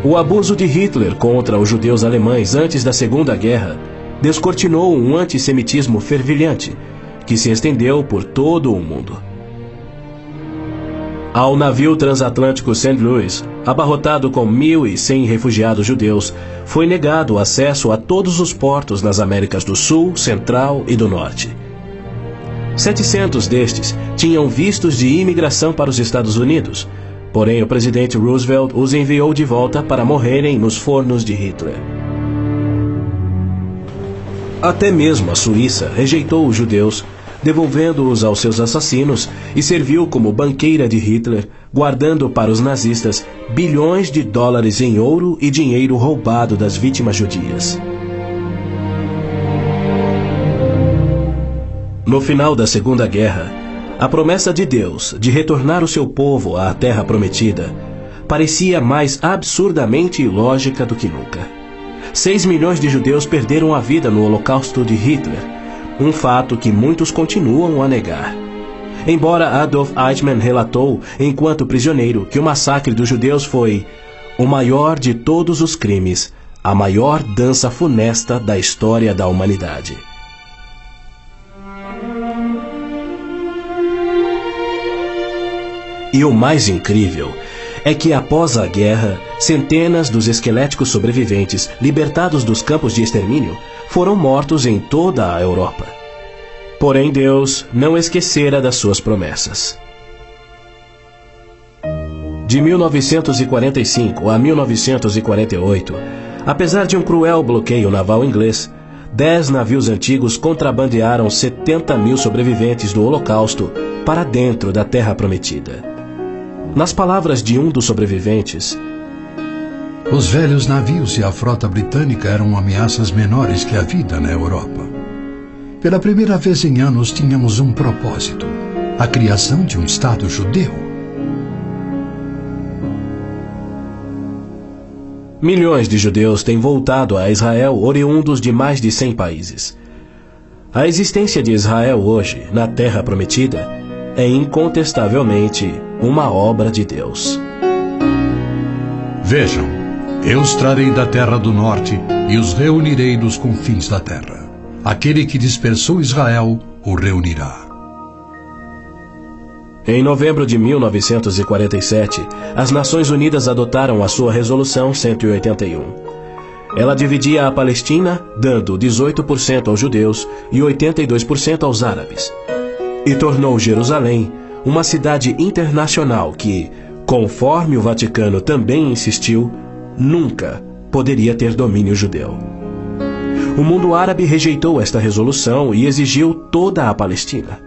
O abuso de Hitler contra os judeus alemães antes da Segunda Guerra descortinou um antissemitismo fervilhante que se estendeu por todo o mundo. Ao navio transatlântico St. Louis, abarrotado com 1.100 refugiados judeus, foi negado acesso a todos os portos nas Américas do Sul, Central e do Norte. 700 destes tinham vistos de imigração para os Estados Unidos, porém o presidente Roosevelt os enviou de volta para morrerem nos fornos de Hitler. Até mesmo a Suíça rejeitou os judeus, devolvendo-os aos seus assassinos, e serviu como banqueira de Hitler, guardando para os nazistas bilhões de dólares em ouro e dinheiro roubado das vítimas judias. No final da Segunda Guerra, a promessa de Deus de retornar o seu povo à Terra Prometida parecia mais absurdamente ilógica do que nunca. 6 milhões de judeus perderam a vida no Holocausto de Hitler, um fato que muitos continuam a negar. Embora Adolf Eichmann relatou, enquanto prisioneiro, que o massacre dos judeus foi o maior de todos os crimes, a maior dança funesta da história da humanidade. E o mais incrível é que, após a guerra, centenas dos esqueléticos sobreviventes, libertados dos campos de extermínio, foram mortos em toda a Europa. Porém, Deus não esquecera das suas promessas. De 1945 a 1948, apesar de um cruel bloqueio naval inglês, 10 navios antigos contrabandearam 70 mil sobreviventes do Holocausto para dentro da Terra Prometida. Nas palavras de um dos sobreviventes, os velhos navios e a frota britânica eram ameaças menores que a vida na Europa. Pela primeira vez em anos tínhamos um propósito: a criação de um Estado judeu. Milhões de judeus têm voltado a Israel oriundos de mais de 100 países. A existência de Israel hoje, na Terra Prometida, é incontestavelmente uma obra de Deus. Vejam, eu os trarei da terra do norte e os reunirei dos confins da terra. Aquele que dispersou Israel o reunirá. Em novembro de 1947, as Nações Unidas adotaram a sua Resolução 181. Ela dividia a Palestina, dando 18% aos judeus e 82% aos árabes, e tornou Jerusalém uma cidade internacional que, conforme o Vaticano também insistiu, nunca poderia ter domínio judeu. O mundo árabe rejeitou esta resolução e exigiu toda a Palestina.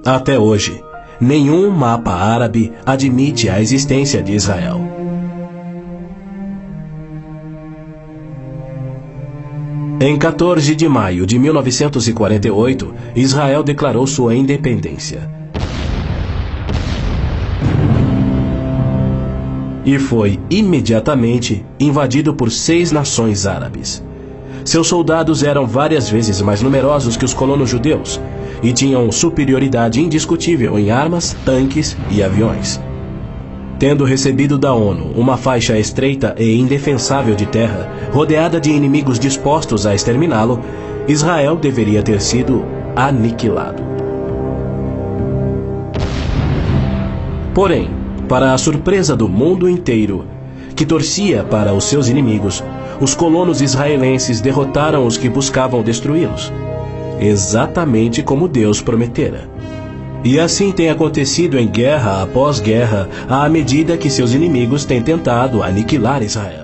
Até hoje, nenhum mapa árabe admite a existência de Israel. Em 14 de maio de 1948, Israel declarou sua independência. E foi imediatamente invadido por 6 nações árabes. Seus soldados eram várias vezes mais numerosos que os colonos judeus e tinham superioridade indiscutível em armas, tanques e aviões. Tendo recebido da ONU uma faixa estreita e indefensável de terra, rodeada de inimigos dispostos a exterminá-lo, Israel deveria ter sido aniquilado. Porém, para a surpresa do mundo inteiro, que torcia para os seus inimigos, os colonos israelenses derrotaram os que buscavam destruí-los, exatamente como Deus prometera. E assim tem acontecido em guerra após guerra, à medida que seus inimigos têm tentado aniquilar Israel.